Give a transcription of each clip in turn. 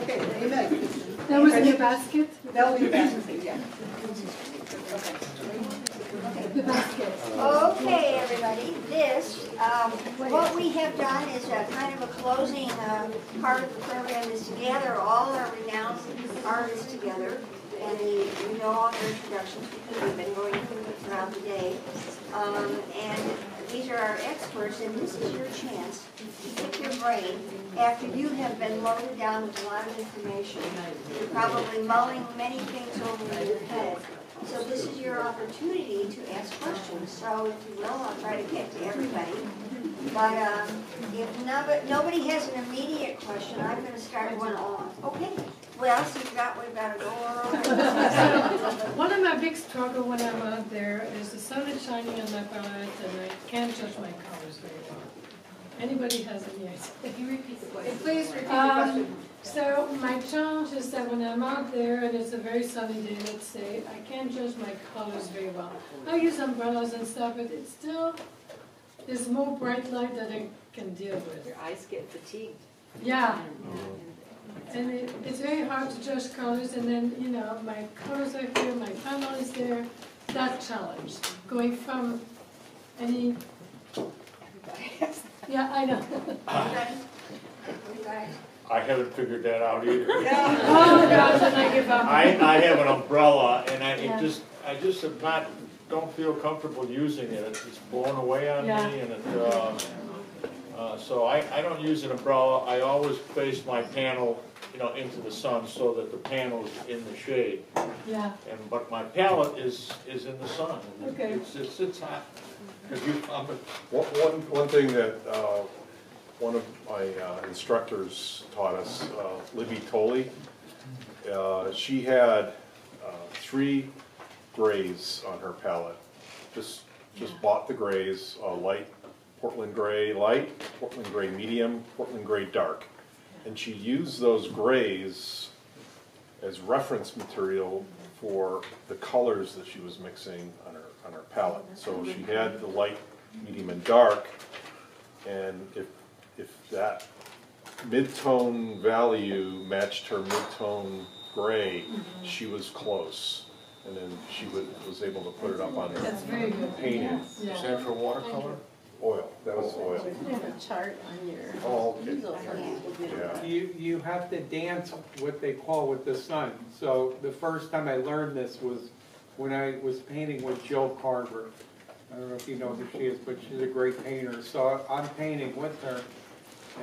Okay, amen. That was in the basket? That will be the basket, yeah. The basket. Okay, everybody, this, what we have done is a kind of a closing part of the program is to gather all our renowned artists together, and you know all their introductions because we've been going through them throughout the day. And these are our experts, and this is your chance to pick your brain after you have been loaded down with a lot of information. You're probably mulling many things over in your head. So this is your opportunity to ask questions. So if you will, I'll try to get to everybody. But if nobody has an immediate question, I'm going to start one off. Okay. Well, so we've got to go over. One of my big struggles when I'm out there is the sun is shining on my palette and I can't judge my colors very well. Anybody has any idea? If you repeat the question. Please repeat the question. So my challenge is that when I'm out there and it's a very sunny day, let's say, I can't judge my colors very well. I use umbrellas and stuff, but it's still, there's more bright light that I can deal with. Your eyes get fatigued. Yeah. And it's very hard to judge colors, and then, you know, my colors are here, my panel is there. That challenge, going from any... Yeah, I know. I haven't figured that out either. Oh gosh, and I give up. I have an umbrella, and I just have not, don't feel comfortable using it. It's blown away on me, and it, so I don't use an umbrella. I always face my panel, you know, into the sun so that the panel is in the shade. Yeah. But my palette is in the sun. Okay. It's hot. One thing that one of my instructors taught us, Libby Tolley, she had 3 grays on her palette. Just bought the grays, light Portland gray light, Portland gray medium, Portland gray dark, and she used those grays as reference material for the colors that she was mixing on her palette. So she had the light, medium, and dark, and if that mid-tone value matched her mid-tone gray, she was close. And then she was able to put it up on her painting. Is that for watercolor? Oil. That was oil. You have a chart on your Oh, okay. easel. Yeah. You have to dance what they call with the sun. So the first time I learned this was when I was painting with Jill Carver. I don't know if you know who she is, but she's a great painter. So I'm painting with her,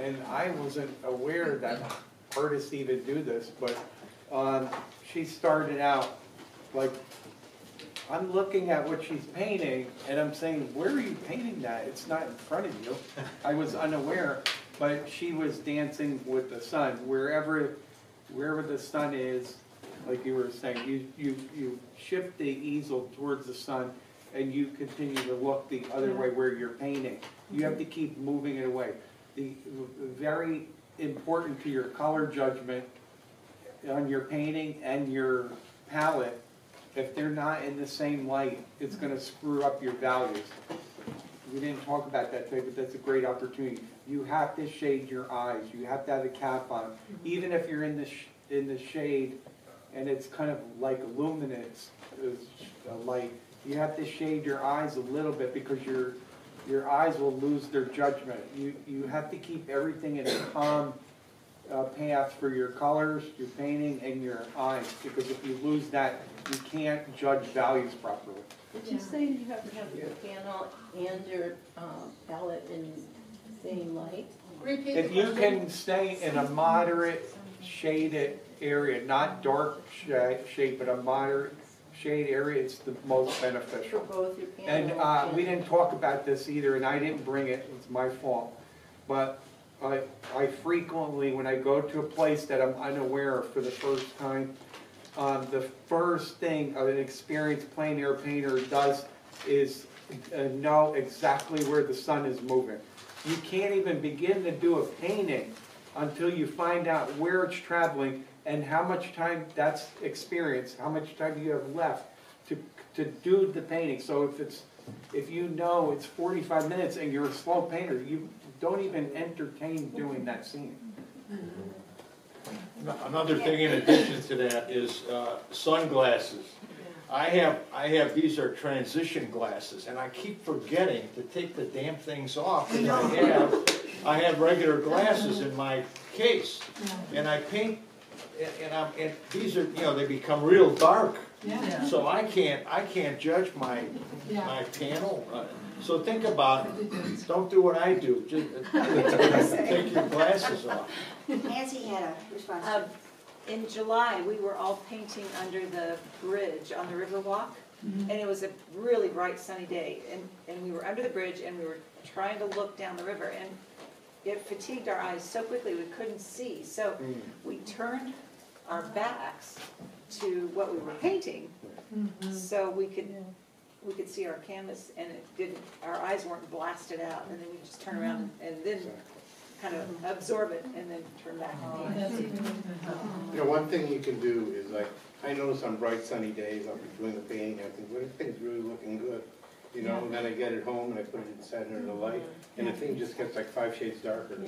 and I wasn't aware that artists even do this, but she started out like, I'm looking at what she's painting, and I'm saying, where are you painting that? It's not in front of you. I was unaware, but she was dancing with the sun. Wherever the sun is, like you were saying, you shift the easel towards the sun, and you continue to look the other way where you're painting. You have to keep moving it away. Very important to your color judgment on your painting and your palette, if they're not in the same light, it's going to screw up your values. We didn't talk about that today, but that's a great opportunity. You have to shade your eyes. You have to have a cap on. Even if you're in the shade and it's kind of like luminous light, you have to shade your eyes a little bit because your eyes will lose their judgment. You have to keep everything in a calm path for your colors, your painting, and your eyes, because if you lose that, you can't judge values properly. Did you say you have to have your panel and your palette in the same light? If you can stay in a moderate shaded area, not dark shade, but a moderate shade area, it's the most beneficial. For both your panel And we didn't talk about this either, and I didn't bring it, it's my fault. But I frequently, when I go to a place that I'm unaware of for the first time, the first thing an experienced plein air painter does is know exactly where the sun is moving. You can't even begin to do a painting until you find out where it's traveling and how much time that's experienced, how much time you have left to do the painting. So if you know it's 45 minutes and you're a slow painter, you don't even entertain doing that scene. Another thing in addition to that is sunglasses. I have these are transition glasses, and I keep forgetting to take the damn things off. I have regular glasses in my case, and I paint, and these are, you know, they become real dark. Yeah. So I can't judge my panel. So think about it. Don't do what I do. Just take your glasses off. Nancie had a response. In July, we were all painting under the bridge on the Riverwalk, and it was a really bright sunny day, and we were under the bridge and we were trying to look down the river, and it fatigued our eyes so quickly we couldn't see. So we turned our backs to what we were painting, so we could see our canvas, and it didn't. Our eyes weren't blasted out, and then we just turn around and then kind of absorb it and then turn back and paint. You know, one thing you can do is, like, I notice on bright sunny days, I'll be doing the painting, I think, well, this thing's really looking good. You know, and then I get it home and I put it inside under the light, and the thing just gets like 5 shades darker.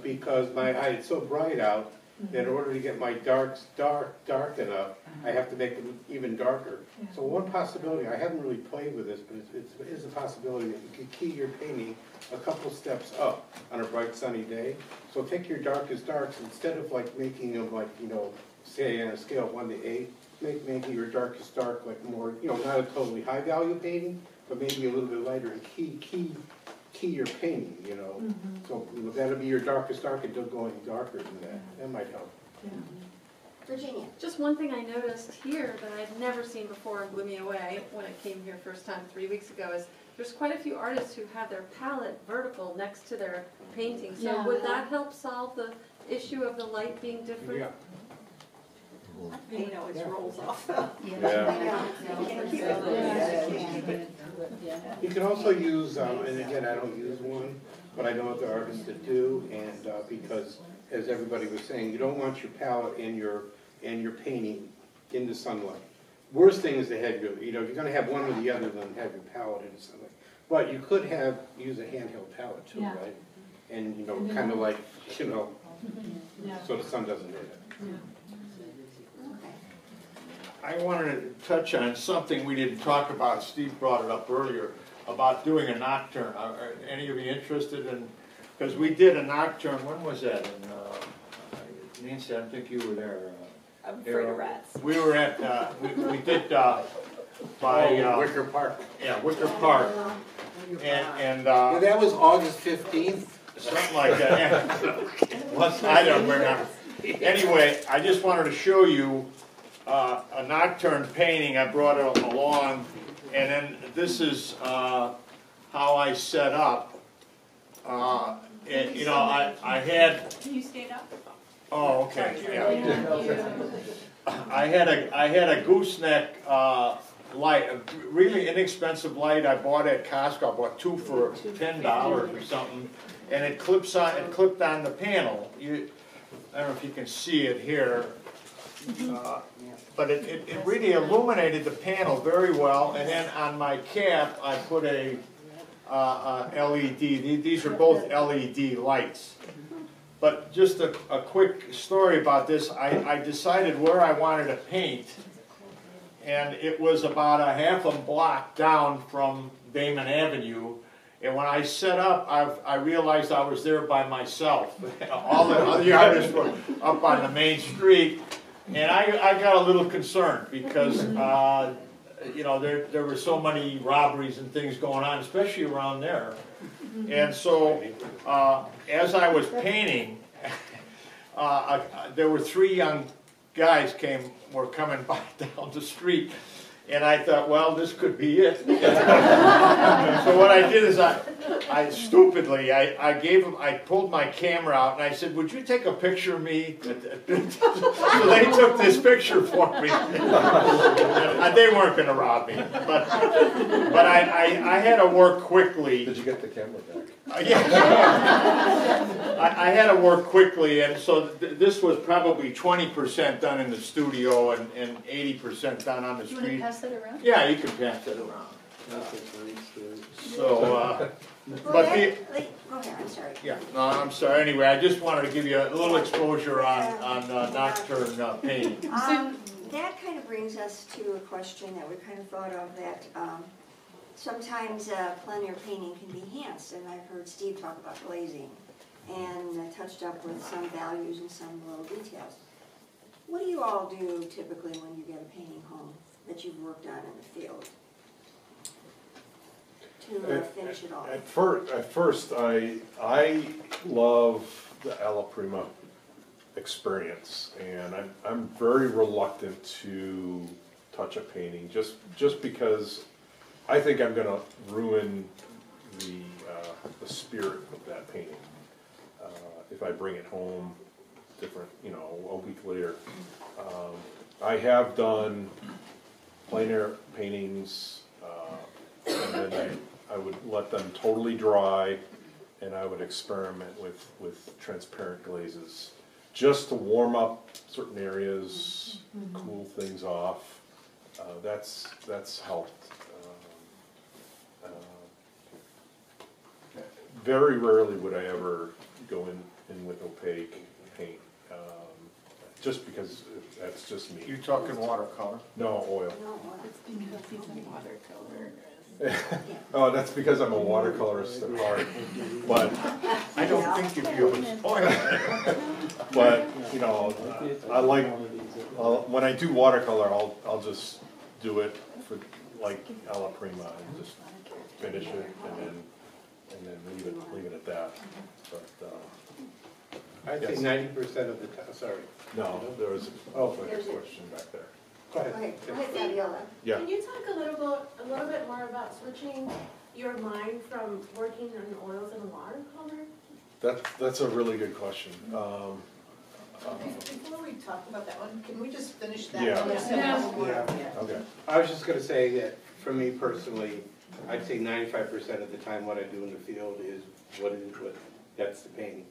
Because my eye, it's so bright out, that in order to get my darks dark enough, I have to make them even darker. So one possibility, I haven't really played with this, but it is a possibility that you could key your painting a couple steps up on a bright sunny day. So take your darkest darks, instead of like making them like, you know, say on a scale of 1 to 8, making your darkest dark like more, you know, not a totally high value painting, but maybe a little bit lighter, and key your painting, you know. So that'll be your darkest dark, and don't go any darker than that. That might help. Virginia. Just one thing I noticed here that I'd never seen before and blew me away when I came here first time 3 weeks ago is there's quite a few artists who have their palette vertical next to their painting. So would that help solve the issue of the light being different? Yeah. Paint always rolls off. You can also use, and again, I don't use one, but I know other artists that do, and because, as everybody was saying, you don't want your palette and your painting in the sunlight. Worst thing is to have your, you know, if you're going to have one or the other, then have your palette in the sunlight. But you could use a handheld palette too, right? And, you know, kind of like, you know, so the sun doesn't hit it. I wanted to touch on something we didn't talk about. Steve brought it up earlier about doing a nocturne. Are any of you interested in? Because we did a nocturne. When was that? Nancie, I don't think you were there. I'm afraid of rats. We were at. We did by Wicker Park. Yeah, Wicker Park. And Yeah, that was August 15th. Something like that. Yeah. I don't remember. Anyway, I just wanted to show you a nocturne painting. I brought it along, and then this is how I set up. And, you know, I had. Can you stand up? Oh, okay. Yeah. I had a gooseneck light, a really inexpensive light. I bought at Costco. I bought 2 for $10 or something, and it clips on. It clipped on the panel. I don't know if you can see it here. But it really illuminated the panel very well, and then on my cap I put a LED. These are both LED lights. But just a quick story about this. I decided where I wanted to paint, and it was about a half a block down from Damon Avenue. And when I set up, I realized I was there by myself. All the other artists were up on the main street. And I got a little concerned because, you know, there were so many robberies and things going on, especially around there. And so, as I was painting, there were 3 young guys were coming by down the street. And I thought, well, this could be it. So what I did is I stupidly, I pulled my camera out and I said, would you take a picture of me? So they took this picture for me. They weren't going to rob me. But I had to work quickly. Did you get the camera back? Yeah. I had to work quickly, and so this was probably 20% done in the studio and 80% done on the street. You want to pass that around? Yeah, you can pass it around. So, Well, But go ahead, I'm sorry. yeah, no, I'm sorry, anyway, I just wanted to give you a little exposure on Nocturne painting. That kind of brings us to a question that we kind of thought of, that sometimes plein air painting can be enhanced, and I've heard Steve talk about glazing, and touched up with some values and some little details. What do you all do typically when you get a painting home that you've worked on in the field to finish it off? At first, I love the alla prima experience, and I'm very reluctant to touch a painting just because I think I'm going to ruin the spirit of that painting if I bring it home different, a week later. I have done plein air paintings, and then I would let them totally dry, and I would experiment with transparent glazes just to warm up certain areas, cool things off. That's helped. Very rarely would I ever go in with opaque paint, just because that's just me. You're talking watercolor? No, oil. It's because he's a watercolor. Oh, that's because I'm a watercolorist at heart. But I don't think if you was oil. But I like when I do watercolor, I'll just do it for like alla prima and just finish it and then leave it at that. But I'd say Yes. 90% of the time, sorry. no, there was a question back there. Go ahead. Go ahead, Fabiola. Yeah. Can you talk a little bit more about switching your mind from working on oils and watercolor? That's a really good question. Before we talk about that one, can we just finish that? Yeah. one? Yeah. Okay. I was just gonna say that for me personally, I'd say 95% of the time what I do in the field is that's the painting.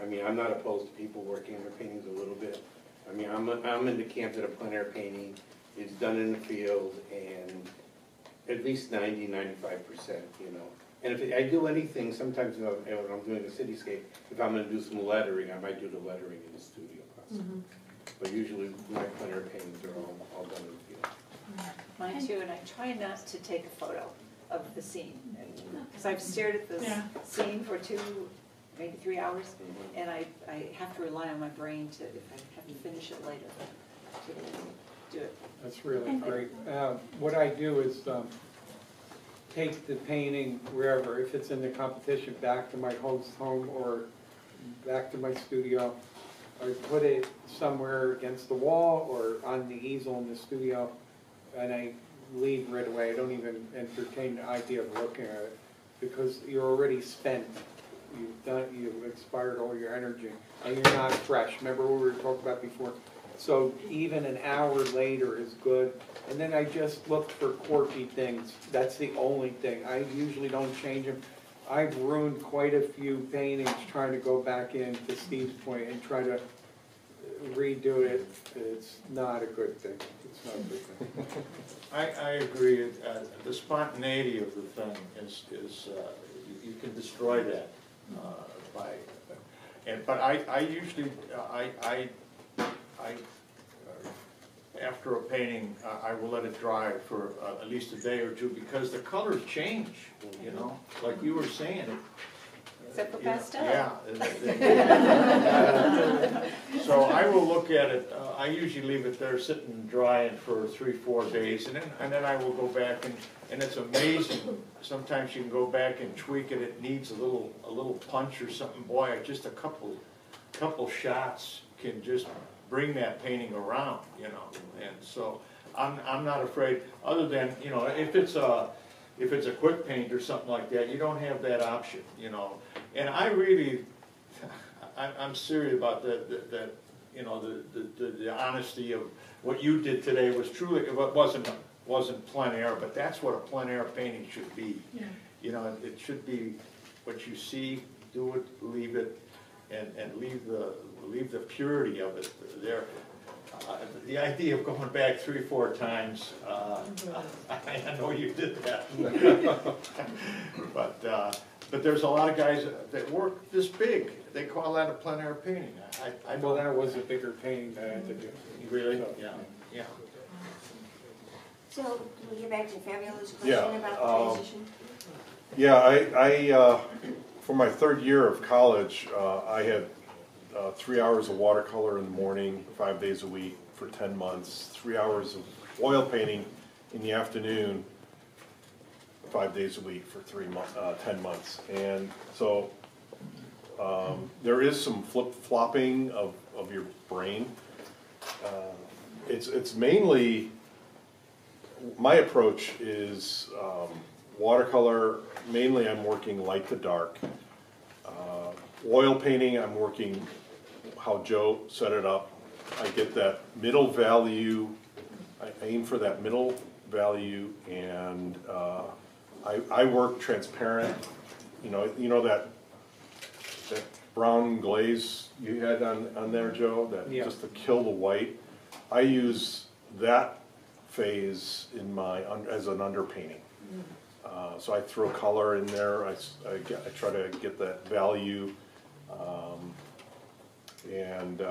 I mean, I'm not opposed to people working on their paintings a little bit. I mean, I'm in the camp that a plein air painting is done in the field and at least 90–95%, And if I do anything, sometimes when I'm doing a cityscape, if I'm gonna do some lettering, I might do the lettering in the studio process. But usually my plein air paintings are all done in the field. Mine too, and I try not to take a photo of the scene, because I've stared at this scene for 2, maybe 3 hours, and I have to rely on my brain to, if I have to finish it later, to do it. That's really great. What I do is take the painting wherever, if it's in the competition, back to my host home or back to my studio. I put it somewhere against the wall or on the easel in the studio, and I leave right away. I don't even entertain the idea of looking at it, because you're already spent. You've expired all your energy, and you're not fresh. Remember what we were talking about before? So even an hour later is good. And then I just look for quirky things. That's the only thing. I usually don't change them. I've ruined quite a few paintings trying to go back in, to Steve's point, and try to redo it. It's not a good thing. It's not a good thing. I agree. The spontaneity of the thing is you can destroy that but I usually after a painting I will let it dry for at least a day or two, because the colors change. Like you were saying. Except for pastel. Yeah. So I will look at it, I usually leave it there sitting drying for 3–4 days, and then I will go back and it's amazing. Sometimes you can go back and tweak it. It needs a little punch or something. Boy, just a couple shots can just bring that painting around, And so I'm not afraid, other than, if it's a quick paint or something like that, you don't have that option, And I really, I'm serious about the honesty of what you did today was truly, it wasn't plein air, but that's what a plein air painting should be. Yeah. It should be what you see, do it, leave it, and leave the purity of it there. the idea of going back 3 or 4 times, I know you did that. But there's a lot of guys that work this big. They call that a plein air painting. Well, that was a bigger painting that I had to do. Really? So, Yeah. So, can we get back to Fabulous' question Yeah, about the transition? Yeah, I for my 3rd year of college, I had 3 hours of watercolor in the morning, 5 days a week for 10 months, 3 hours of oil painting in the afternoon, 5 days a week for 10 months. And so there is some flip-flopping of your brain. It's mainly, my approach is watercolor, mainly I'm working light to dark. Oil painting, I'm working how Joe set it up. I get that middle value, I aim for that middle value, and I work transparent. You know that brown glaze you had on there, Joe, that just to kill the white. I use that phase in my as an underpainting. So I throw color in there. I try to get that value, and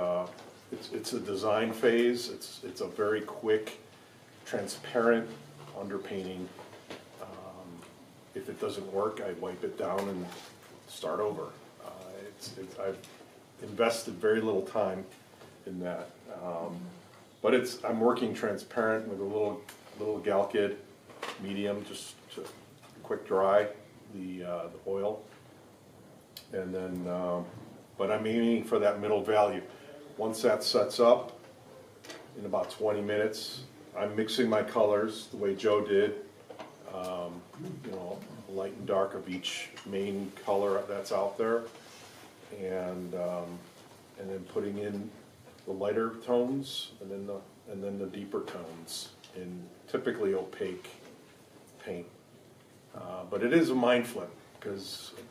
it's a design phase. It's a very quick, transparent underpainting. If it doesn't work, I wipe it down and start over. I've invested very little time in that, but I'm working transparent with a little Galkid medium, just to quick dry the oil, and then but I'm aiming for that middle value. Once that sets up, in about 20 minutes, I'm mixing my colors the way Joe did. You know, light and dark of each main color that's out there, and then putting in the lighter tones, and then the deeper tones in typically opaque paint. But it is a mind flip,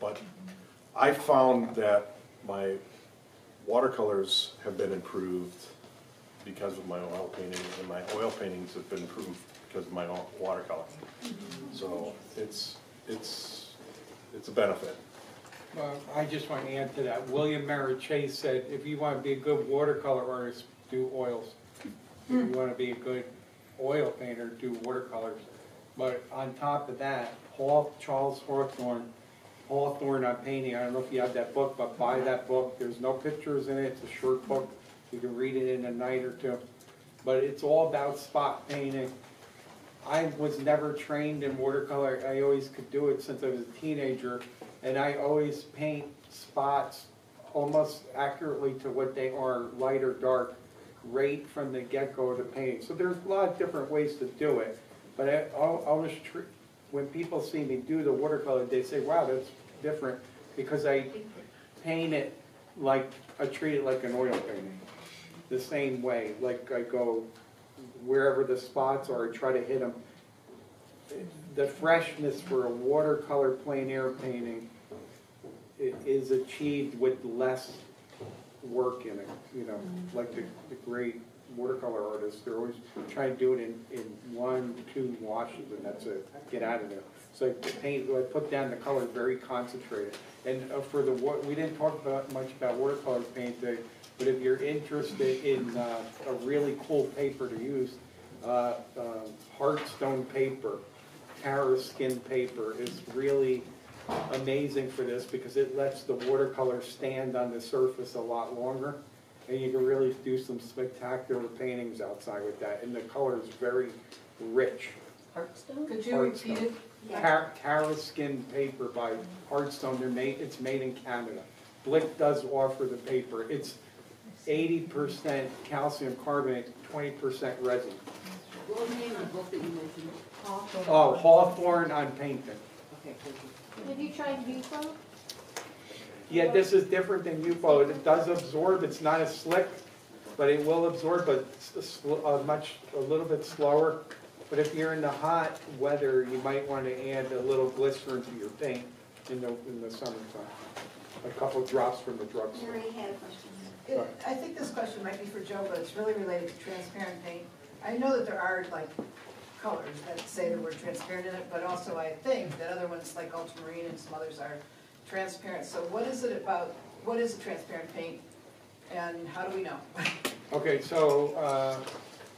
but I found that my watercolors have been improved because of my oil painting, and my oil paintings have been improved because of my watercolor. So it's a benefit. I just want to add to that. William Merritt Chase said, if you want to be a good watercolor artist, do oils. If you want to be a good oil painter, do watercolors. But on top of that, Charles Hawthorne on painting, I don't know if you have that book, but buy that book. There's no pictures in it. It's a short book. You can read it in a night or two. But it's all about spot painting. I was never trained in watercolor. I always could do it since I was a teenager. And I always paint spots almost accurately to what they are, light or dark, right from the get-go of the painting. So there's a lot of different ways to do it. But I always, when people see me do the watercolor, they say, wow, that's different, because I paint it like, I treat it like an oil painting. The same way, like I go wherever the spots are, I try to hit them. The freshness for a watercolor plein air painting is achieved with less work in it. You know, like the great watercolor artists, they're always trying to do it in 1-2 washes, and that's it. Get out of there. So I put down the color very concentrated. And we didn't talk much about watercolor paint today, but if you're interested in a really cool paper to use, Heartstone paper, Tara skin paper is really amazing for this, because it lets the watercolor stand on the surface a lot longer, and you can really do some spectacular paintings outside with that, and the color is very rich. Heartstone? Could you repeat it? Tara skin paper by Heartstone. It's made in Canada. Blick does offer the paper. It's 80% calcium carbonate, 20% resin. What was the name of the book that you mentioned? Hawthorne. Oh, Hawthorne on painting. Okay, thank you. Have you tried UFO? Yeah, this is different than UFO. It does absorb. It's not as slick, but it will absorb, but it's a little bit slower. But if you're in the hot weather, you might want to add a little glycerin to your paint in the summertime. A couple drops from the drugstore. Mary had a question. I think this question might be for Joe, but it's really related to transparent paint. I know that there are like colors that say the word transparent in it, but also I think that other ones like ultramarine and some others are transparent. So what is it about, what is a transparent paint and how do we know? Okay, so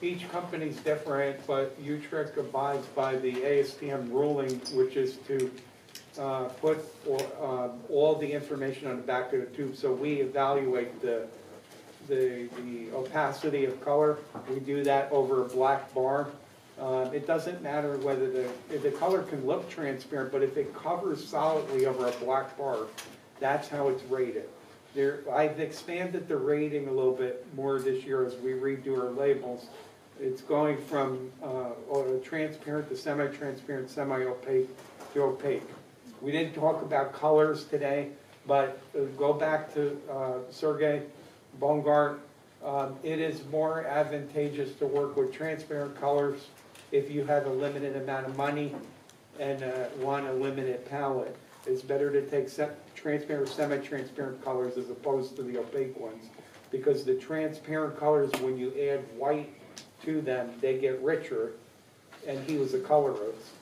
each company's different, but Gyurcsak abides by the ASTM ruling, which is to put all the information on the back of the tube. So we evaluate the opacity of color. We do that over a black bar. It doesn't matter whether the color can look transparent, but if it covers solidly over a black bar, that's how it's rated. I've expanded the rating a little bit more this year as we redo our labels. It's going from transparent to semi-transparent, semi-opaque to opaque. We didn't talk about colors today, but go back to Sergei Bongart. It is more advantageous to work with transparent colors if you have a limited amount of money and want a limited palette. It's better to take transparent, semi-transparent colors as opposed to the opaque ones, because the transparent colors, when you add white to them, they get richer, and he was a colorist.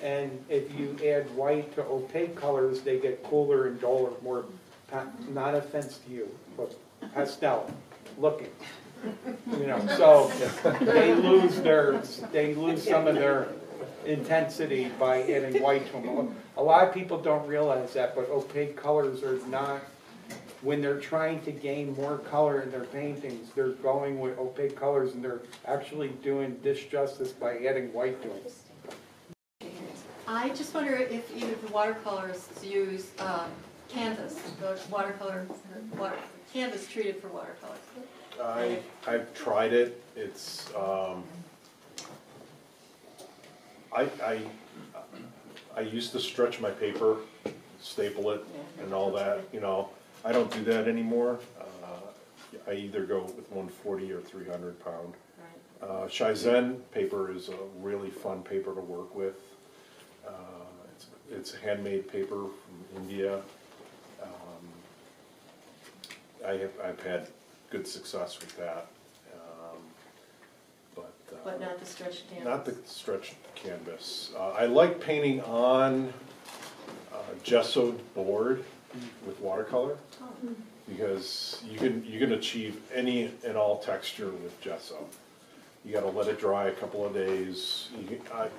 And if you add white to opaque colors, they get cooler and duller, more, not offense to you, but pastel looking. You know, so they lose some of their intensity by adding white to them. A lot of people don't realize that, but opaque colors are not, when they're trying to gain more color in their paintings, they're going with opaque colors and they're actually doing disjustice by adding white to them. I just wonder if either the watercolorists use canvas, the canvas treated for watercolors. I've tried it. It's I used to stretch my paper, staple it, and all that. You know, I don't do that anymore. I either go with 140 or 300 pound. Chisel paper is a really fun paper to work with. It's handmade paper from India. I've had good success with that. But not the stretched canvas. Not the stretched canvas. I like painting on gessoed board with watercolor, because you can achieve any and all texture with gesso. You got to let it dry a couple of days.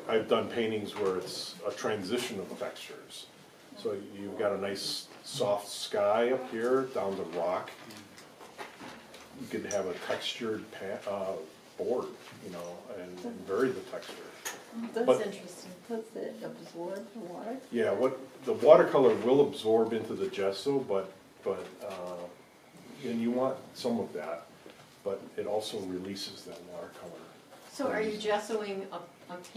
I've done paintings where it's a transition of textures. So you've got a nice soft sky up here down to rock. You could have a textured board, you know, and vary the texture. That's interesting. Does it absorb the water? Yeah, the watercolor will absorb into the gesso, but and you want some of that, but it also releases that watercolor. So are you gessoing a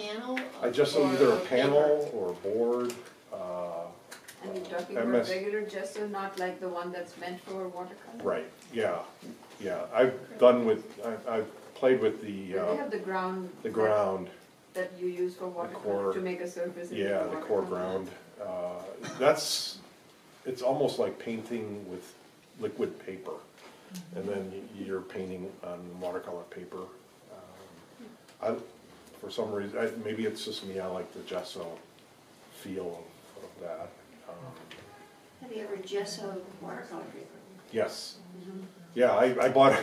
panel? I gesso either a panel or a board. And you're talking about regular gesso, not like the one that's meant for watercolor? Right, yeah, yeah. I've played with the. They have the ground. The ground. That you use for watercolor to make a surface. Yeah, the core ground. It's almost like painting with liquid paper, and then you're painting on watercolor paper. For some reason, maybe it's just me, I like the gesso feel of that. Have you ever gessoed watercolor paper? Yes. Yeah, I bought,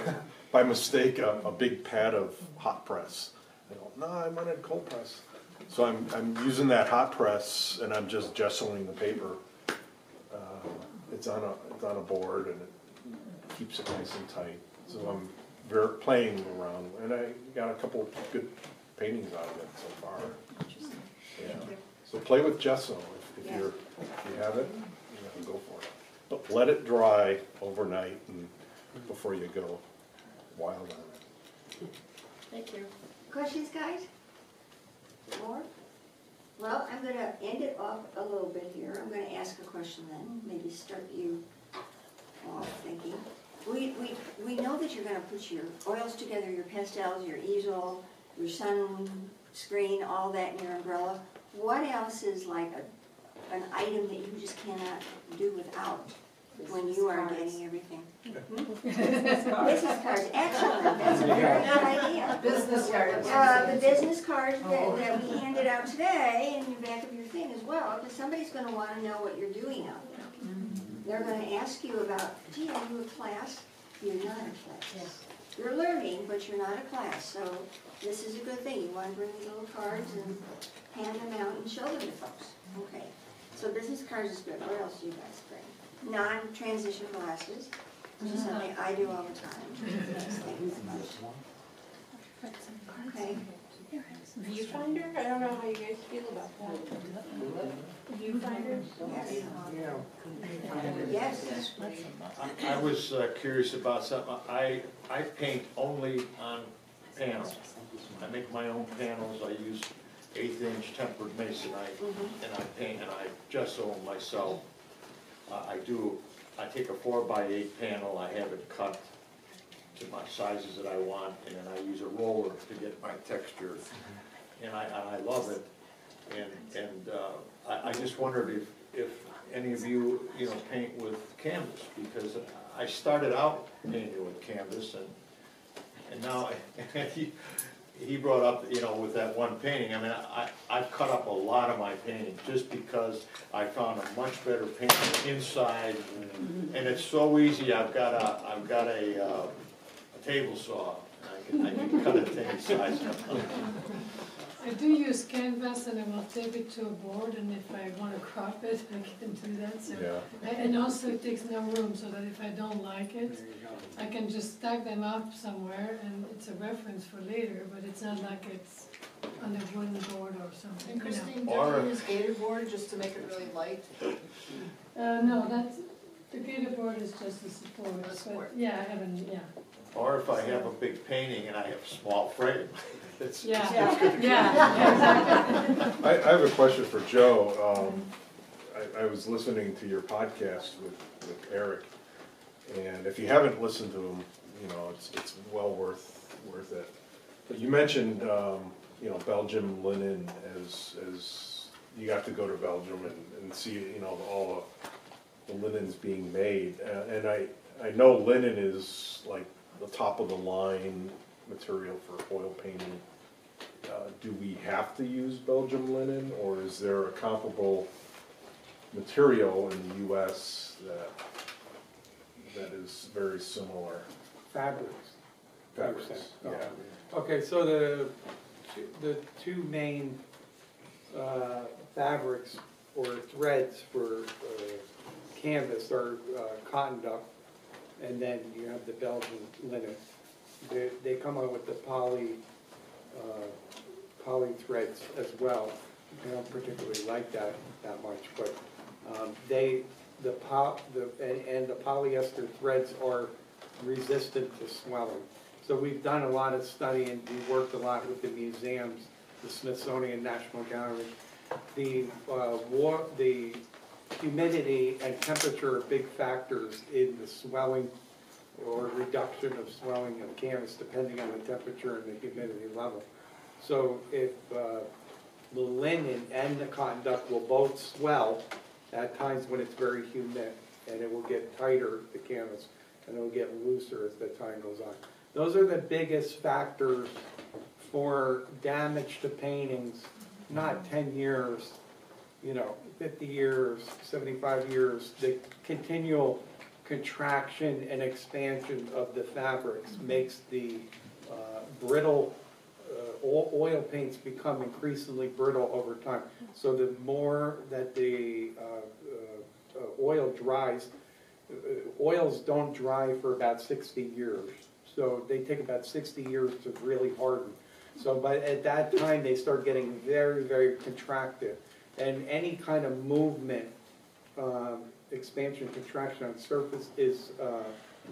by mistake, a big pad of hot press. I go, no, I wanted cold press. So I'm using that hot press, and I'm just gessoing the paper. It's on a board, and it keeps it nice and tight. So I'm playing around, and I got a couple good paintings out of it so far. Interesting. Yeah. So play with gesso if you have it. You know, go for it. But let it dry overnight and before you go wild on it. Thank you. Questions, guys? More? Well, I'm going to end it off a little bit here. I'm going to ask a question then, maybe start you off thinking. We know that you're going to put your oils together, your pastels, your easel, your sun screen, all that in your umbrella. What else is like an item that you just cannot do without when you are getting everything? Business cards. Actually, very good idea. Business cards. The business cards that we handed out today in the back of your thing as well, because somebody's gonna wanna know what you're doing out there. They're gonna ask you about, gee, are you a class? You're not a class. You're learning, but you're not a class, so this is a good thing. You wanna bring these little cards and hand them out and show them to folks. Okay, so business cards is good. What else do you guys bring? Non-transition glasses, which is something I do all the time. Okay. Viewfinder? I don't know how you guys feel about that. Viewfinder? Yes. Yes. I was curious about something. I paint only on panels. I make my own panels. I use 1/8" tempered masonite, and I paint and I gesso them myself. I take a 4x8 panel. I have it cut to my sizes that I want, and then I use a roller to get my texture. And I love it. And I just wondered if any of you, paint with canvas, because I started out painting with canvas, and now he brought up, with that one painting. I mean, I've cut up a lot of my painting just because I found a much better painting inside, and it's so easy. I've got a table saw. I can cut it any size. I do use canvas and I will tape it to a board, and if I want to crop it, I can do that. So, and also it takes no room, so that if I don't like it, I can just stack them up somewhere, and it's a reference for later, but it's not like it's on a wooden board or something. And Christine, don't you use gator board just to make it really light? No, the gator board is just a support. But yeah, I haven't, Or if I have a big painting and I have a small frame. Exactly. I have a question for Joe. I was listening to your podcast with Eric, and if you haven't listened to him, it's well worth it. But you mentioned Belgium linen as you got to go to Belgium and see all the linens being made, and I know linen is like the top of the line material for oil painting. Do we have to use Belgium linen, or is there a comparable material in the U.S. that is very similar? Fabrics. Yeah. Okay, so the two main fabrics or threads for canvas are cotton duck, and then you have the Belgian linen. They come out with the poly threads as well. I don't particularly like that much, but the polyester threads are resistant to swelling. So we've done a lot of study, and we worked a lot with the museums, the Smithsonian National Gallery. The humidity and temperature are big factors in the swelling or reduction of swelling of canvas, depending on the temperature and the humidity level. So if the linen and the cotton duck will both swell at times when it's very humid, and it will get tighter, the canvas, and it will get looser as the time goes on. Those are the biggest factors for damage to paintings, not 10 years, 50 years, 75 years. The continual contraction and expansion of the fabrics makes the brittle oil paints become increasingly brittle over time. So the more that the oil dries, oils don't dry for about 60 years. So they take about 60 years to really harden. So at that time they start getting very, very contracted. And any kind of movement, expansion, contraction on the surface is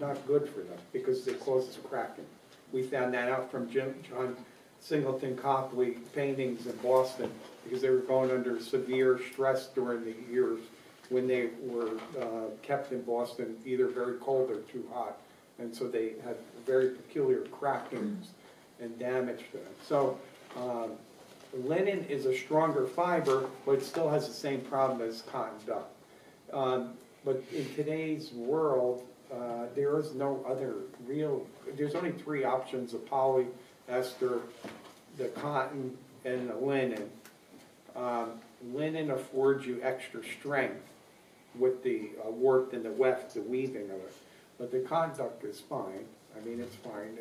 not good for them because it causes cracking. We found that out from John Singleton Copley paintings in Boston because they were going under severe stress during the years when they were kept in Boston either very cold or too hot. And so they had very peculiar crackings and damage to them. So linen is a stronger fiber, but it still has the same problem as cotton duck. But in today's world, there is no other real, there's only 3 options, the polyester, the cotton, and the linen. Linen affords you extra strength with the warp and the weft, the weaving of it. But the conduct is fine. I mean, it's fine.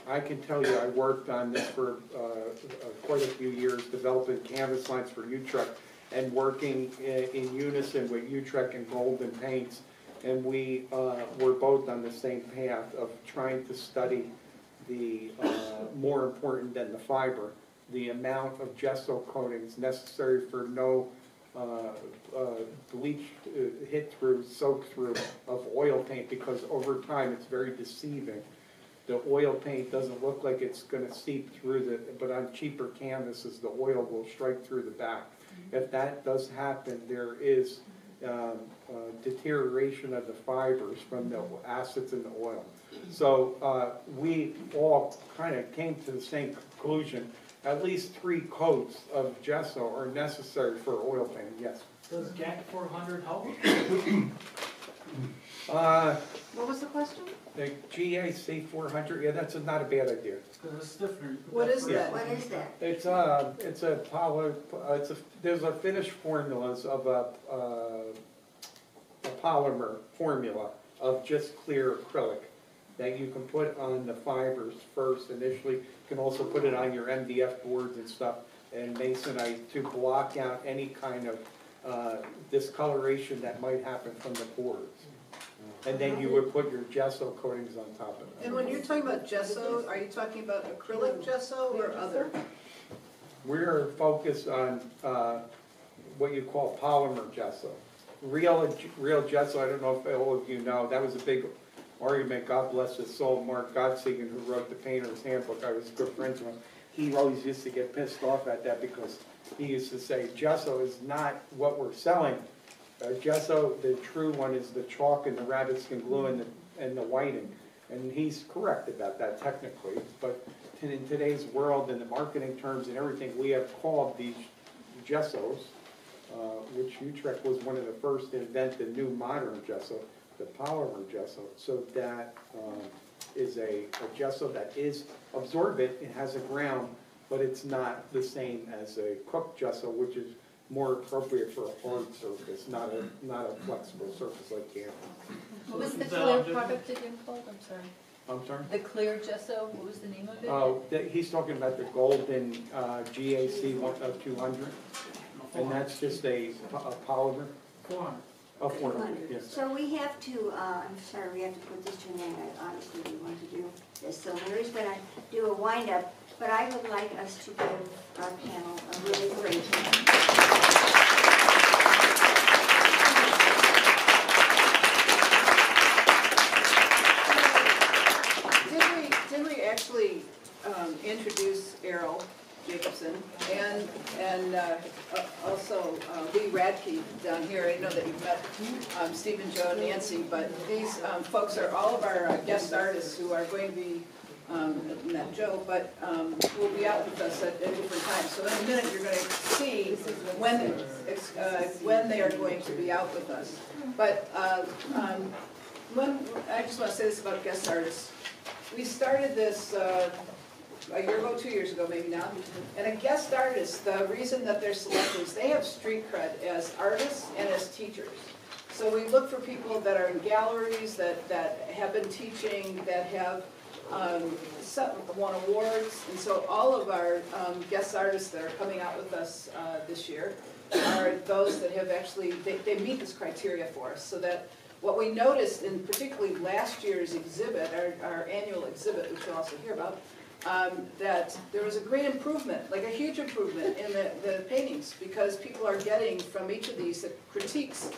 I can tell you I worked on this for quite a few years, developing canvas lines for Utrecht and working in unison with Utrecht and Golden Paints. And we were both on the same path of trying to study the, more important than the fiber, the amount of gesso coatings necessary for no bleach hit through, soak through of oil paint, because over time it's very deceiving. The oil paint doesn't look like it's going to seep through but on cheaper canvases the oil will strike through the back. If that does happen, there is deterioration of the fibers from the acids in the oil. So we all kind of came to the same conclusion. At least 3 coats of gesso are necessary for oil painting, yes. Does GAC 400 help? What was the question? The GAC 400, yeah, that's not a bad idea. Because it's stiffener. What is that? What is that? It's there's a finished formulas of a polymer formula of just clear acrylic that you can put on the fibers first initially. You can also put it on your MDF boards and stuff and masonite to block out any kind of discoloration that might happen from the boards. And then you would put your gesso coatings on top of it. And when you're talking about gesso, are you talking about acrylic gesso or other? We're focused on what you call polymer gesso. Real gesso, I don't know if all of you know, that was a big argument, God bless his soul, Mark Godsigan, who wrote the Painter's Handbook. I was good friends with him. He always used to get pissed off at that because he used to say, gesso is not what we're selling. Gesso, the true one, is the chalk and the rabbit skin glue and the whiting. And he's correct about that technically. But in today's world and the marketing terms and everything, we have called these gessos, which Utrecht was one of the first to invent the new modern gesso, the polymer gesso. So that is a gesso that is absorbent. It has a ground, but it's not the same as a cooked gesso, which is more appropriate for a hard surface, not a flexible surface like canvas. What was the clear product again called? I'm sorry. I'm sorry? The clear gesso, what was the name of it? Oh, he's talking about the golden GAC 200, and that's just a polymer. 400. Oh, 400, yes. So we have to, I'm sorry, we have to put this to an end. I honestly didn't want to do this. So Mary's going to do a wind-up, but I would like us to give our panel a really great Did we actually introduce Errol Jacobson and also Lee Radtke down here? I know that you've met Steve and Joe and Nancy, but these folks are all of our guest artists who are going to be, not Joe, but will be out with us at different times. So in a minute you're going to see when they are going to be out with us. But I just want to say this about guest artists. We started this a year ago, 2 years ago maybe now, and a guest artist, the reason that they're selected is they have street cred as artists and as teachers. So we look for people that are in galleries, that have been teaching, that have won awards, and so all of our guest artists that are coming out with us this year are those that have actually, they meet this criteria for us, so that what we noticed in particularly last year's exhibit, our annual exhibit, which you'll also hear about, that there was a great improvement, like a huge improvement in the paintings, because people are getting from each of these critiques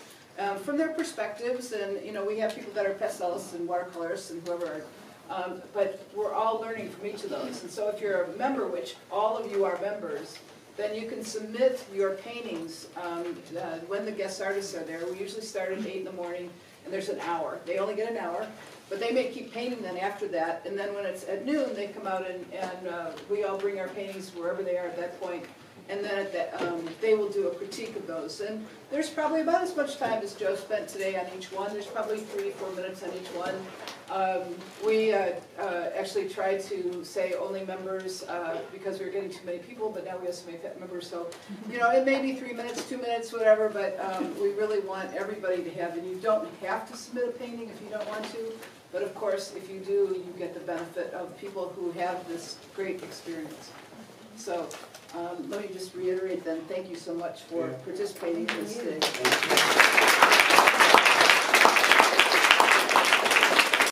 from their perspectives, and you know, we have people that are pastelists and watercolorists and whoever, but we're all learning from each of those. And so if you're a member, which all of you are members, then you can submit your paintings when the guest artists are there. We usually start at 8 in the morning, and there's an hour. They only get an hour, but they may keep painting then after that, and then when it's at noon, they come out and we all bring our paintings wherever they are at that point, and then they will do a critique of those. And there's probably about as much time as Joe spent today on each one. There's probably 3 or 4 minutes on each one. We actually tried to say only members because we were getting too many people, but now we have so many members, so it may be 3 minutes, 2 minutes, whatever, but we really want everybody to have, and you don't have to submit a painting if you don't want to, but of course, if you do, you get the benefit of people who have this great experience. So let me just reiterate then, thank you so much for participating in this day.